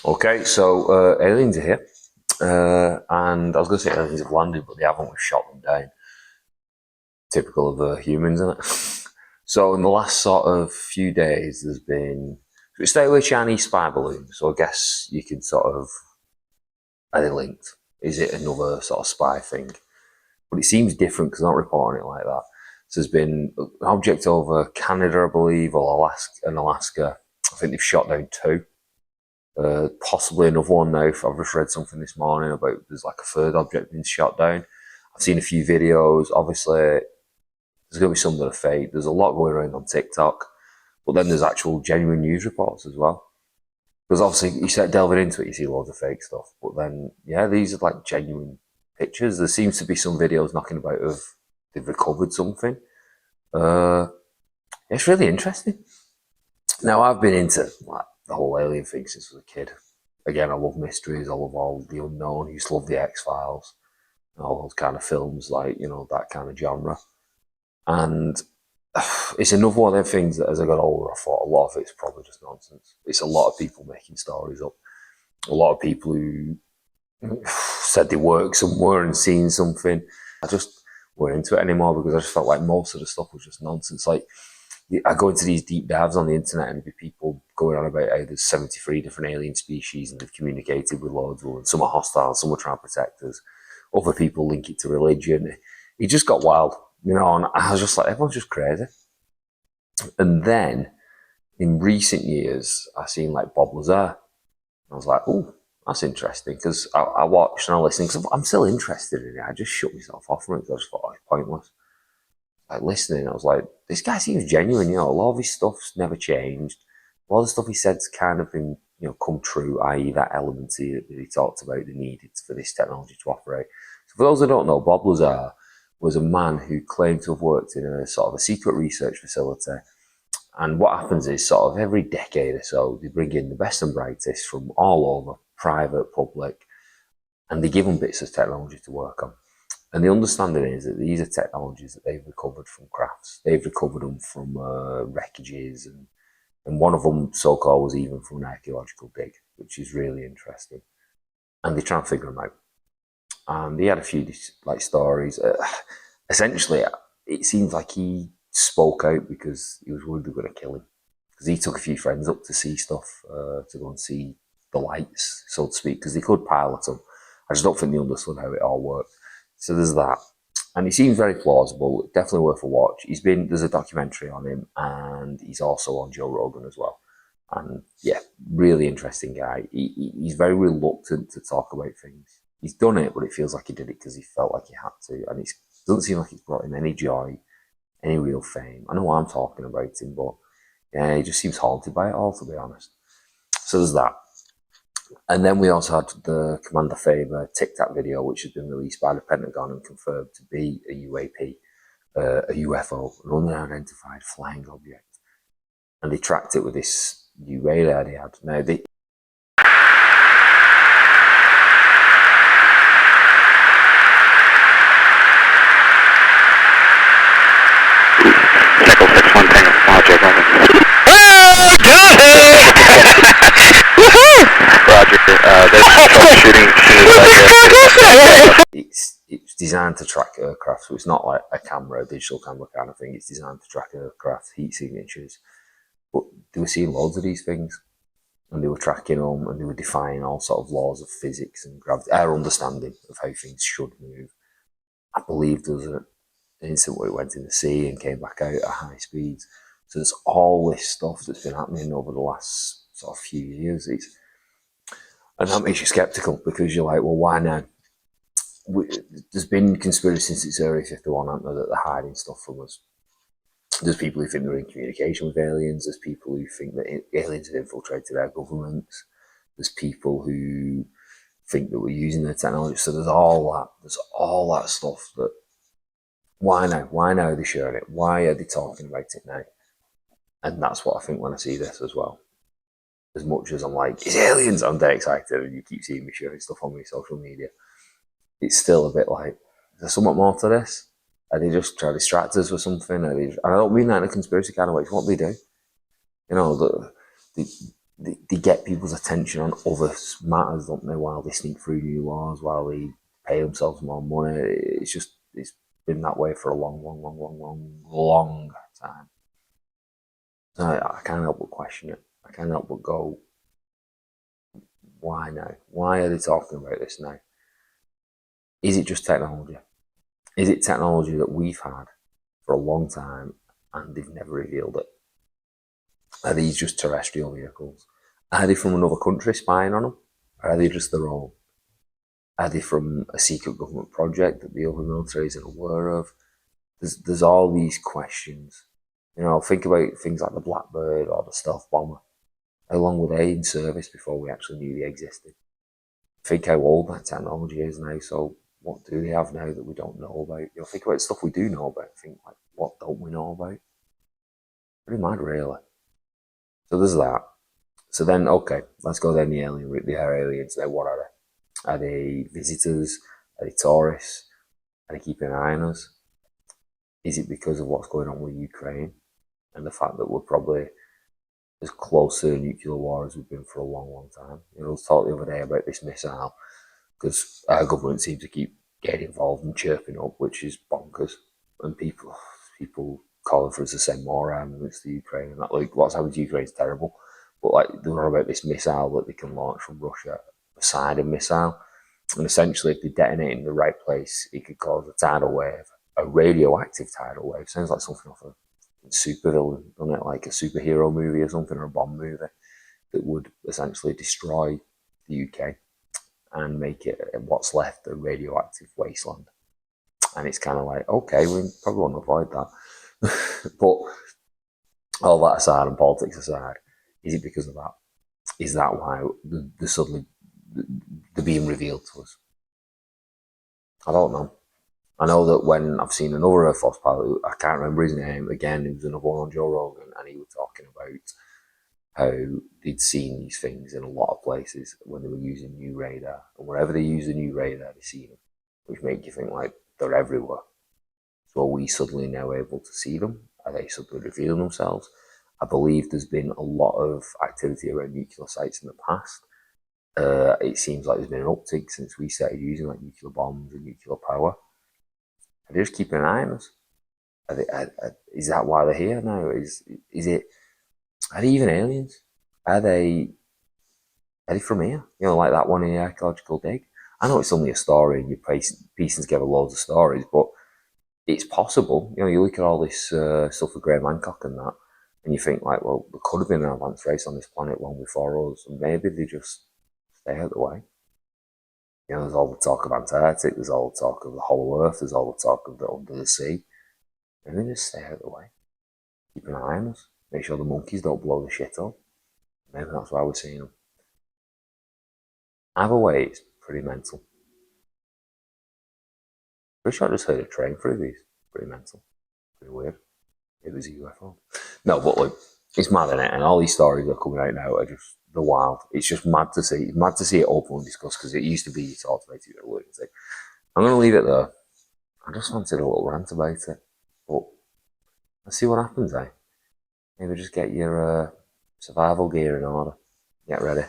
Okay, so aliens are here. And I was going to say aliens have landed, but they haven't. We've shot them down. Typical of humans, isn't it? So in the last sort of few days, there's been. Stay away Chinese spy balloon. So I guess you could sort of. Are they linked? Is it another sort of spy thing? But it seems different because they're not reporting it like that. So there's been an object over Canada, I believe, or Alaska. I think they've shot down two. Possibly another one now. I've just read something this morning about there's like a third object being shot down. I've seen a few videos. Obviously, there's going to be some that are fake. There's a lot going around on TikTok, but then there's actual genuine news reports as well. Because obviously, you start delving into it, you see loads of fake stuff. But then, yeah, these are like genuine pictures. There seems to be some videos knocking about of they've recovered something. Uh, it's really interesting. Now, I've been into like the whole alien thing since I was a kid. Again, I love mysteries. I love all the unknown. I used to love the X Files and all those kind of films, like that kind of genre. And it's another one of them things that, as I got older, I thought a lot of it's probably just nonsense. It's a lot of people making stories up. A lot of people who said they worked somewhere and seen something. I just weren't into it anymore because I just felt like most of the stuff was just nonsense. Like I go into these deep dives on the internet and there'd be people going on about how there's 73 different alien species and they've communicated with loads of them. Some are hostile, some are trying to protect us. Other people link it to religion. It just got wild, and I was just like, everyone's just crazy. And then in recent years, I seen like Bob Lazar. I was like, oh, that's interesting because I watched and I listened because I'm still interested in it. I just shut myself off from it because I just thought, oh, it's pointless. Like listening, I was like, this guy seems genuine. A lot of his stuff's never changed. A lot of the stuff he said's kind of been, come true. I.e., that element that he talked about the needed for this technology to operate. So for those who don't know, Bob Lazar was a man who claimed to have worked in a sort of a secret research facility. And what happens is, sort of every decade or so, they bring in the best and brightest from all over, private, public, and they give them bits of technology to work on. And the understanding is that these are technologies that they've recovered from crafts. They've recovered them from wreckages, and one of them, so-called, was even from an archaeological dig, which is really interesting. And they try and figure them out. And he had a few like stories. Essentially, it seems like he spoke out because he was worried they were going to kill him. Because he took a few friends up to see stuff, to go and see the lights, so to speak, because they could pilot them. I just don't think they understood how it all worked. So there's that. And he seems very plausible, definitely worth a watch. There's a documentary on him, and he's also on Joe Rogan as well. And yeah, really interesting guy. He's very reluctant to talk about things. He's done it, but it feels like he did it because he felt like he had to. And it doesn't seem like it's brought him any joy, any real fame. I know I'm talking about him, but yeah, he just seems haunted by it all, to be honest. So there's that. And then we also had the Commander Faber Tic Tac video, which has been released by the Pentagon and confirmed to be a UAP, a UFO, an unidentified flying object. And they tracked it with this new radar they had. Now, Nickel 6-1 Tango Project, over. Oh, got it! Woohoo! Roger, there's troubleshooting it's designed to track aircraft, so it's not like a camera, a digital camera kind of thing. It's designed to track aircraft, heat signatures. But they were seeing loads of these things, and they were tracking them, and they were defying all sort of laws of physics and gravity, our understanding of how things should move. I believe there was an incident where it went in the sea and came back out at high speeds. So there's all this stuff that's been happening over the last sort of few years. And that makes you skeptical because you're like, well, why now? There's been conspiracies since Area 51, aren't there, that they're hiding stuff from us. There's people who think they're in communication with aliens. There's people who think that aliens have infiltrated our governments. There's people who think that we're using their technology. So there's all that. There's all that stuff that. Why now? Why now are they sharing it? Why are they talking about it now? And that's what I think when I see this as well. As much as I'm like, it's aliens, I'm dead excited, and you keep seeing me sharing stuff on my social media. It's still a bit like, is there something more to this? Are they just trying to distract us with something? I don't mean that in a conspiracy kind of way. It's what they do. The they get people's attention on other matters, don't they? While they sneak through new laws, while they pay themselves more money. It's been that way for a long time. So I can't help but question it. I can't help but go, why now? Why are they talking about this now? Is it just technology? Is it technology that we've had for a long time and they've never revealed it? Are these just terrestrial vehicles? Are they from another country spying on them? Or are they just their own? Are they from a secret government project that the other military isn't aware of? There's all these questions. You know, think about things like the Blackbird or the stealth bomber. How long were they in service before we actually knew they existed? Think how old that technology is now. So what do they have now that we don't know about? You know, think about stuff we do know about. Think like, what don't we know about? Pretty mad, really. So there's that. So then, okay, let's go down the alien route. They are aliens. Now, what are they? Are they visitors? Are they tourists? Are they keeping an eye on us? Is it because of what's going on with Ukraine and the fact that we're probably as close to a nuclear war as we've been for a long time? You know, I was talking the other day about this missile because our government seems to keep getting involved and chirping up, which is bonkers. And people calling for us to send more armaments to Ukraine, and that, like, what's happened to Ukraine is terrible. But like, they were about this missile that they can launch from Russia, a Poseidon missile, and essentially, if they detonate in the right place, it could cause a tidal wave, a radioactive tidal wave. Sounds like something off a supervillain, doesn't it? Like a superhero movie or something, or a Bond movie that would essentially destroy the UK and make it what's left a radioactive wasteland. And it's kind of like, okay, we probably want to avoid that. But all that aside and politics aside, is it because of that? Is that why they're suddenly they're being revealed to us? I don't know. I know that when I've seen another Air Force pilot, I can't remember his name, again, he was another one on Joe Rogan, and he was talking about how they'd seen these things in a lot of places when they were using new radar. And wherever they use a new radar, they see them, which make you think like they're everywhere. So are we suddenly now able to see them? Are they suddenly revealing themselves? I believe there's been a lot of activity around nuclear sites in the past. It seems like there's been an uptick since we started using like nuclear bombs and nuclear power. Are they just keeping an eye on us? Is that why they're here now? Is it? Are they even aliens? Are they from here? You know, like that one in the archaeological dig. I know it's only a story and you're piecing together loads of stories, but it's possible. You know, you look at all this stuff with Graham Hancock and that, and you think like, well, there could have been an advanced race on this planet long before us, and maybe they just stay out of the way. You know, there's all the talk of Antarctic, there's all the talk of the whole Earth, there's all the talk of the under the sea. Maybe just stay out of the way. Keep an eye on us. Make sure the monkeys don't blow the shit up. Maybe that's why we're seeing them. Either way, it's pretty mental. Pretty sure I just heard a train through these. Pretty mental. Pretty weird. It was a UFO. No, but like, it's mad, isn't it? And all these stories that are coming out now are just the wild. It's just mad to see. It's mad to see it open and discussed because it used to be you talked about it. I'm going to leave it there. I just wanted a little rant about it. But let's see what happens, eh? Maybe just get your survival gear in order. Get ready.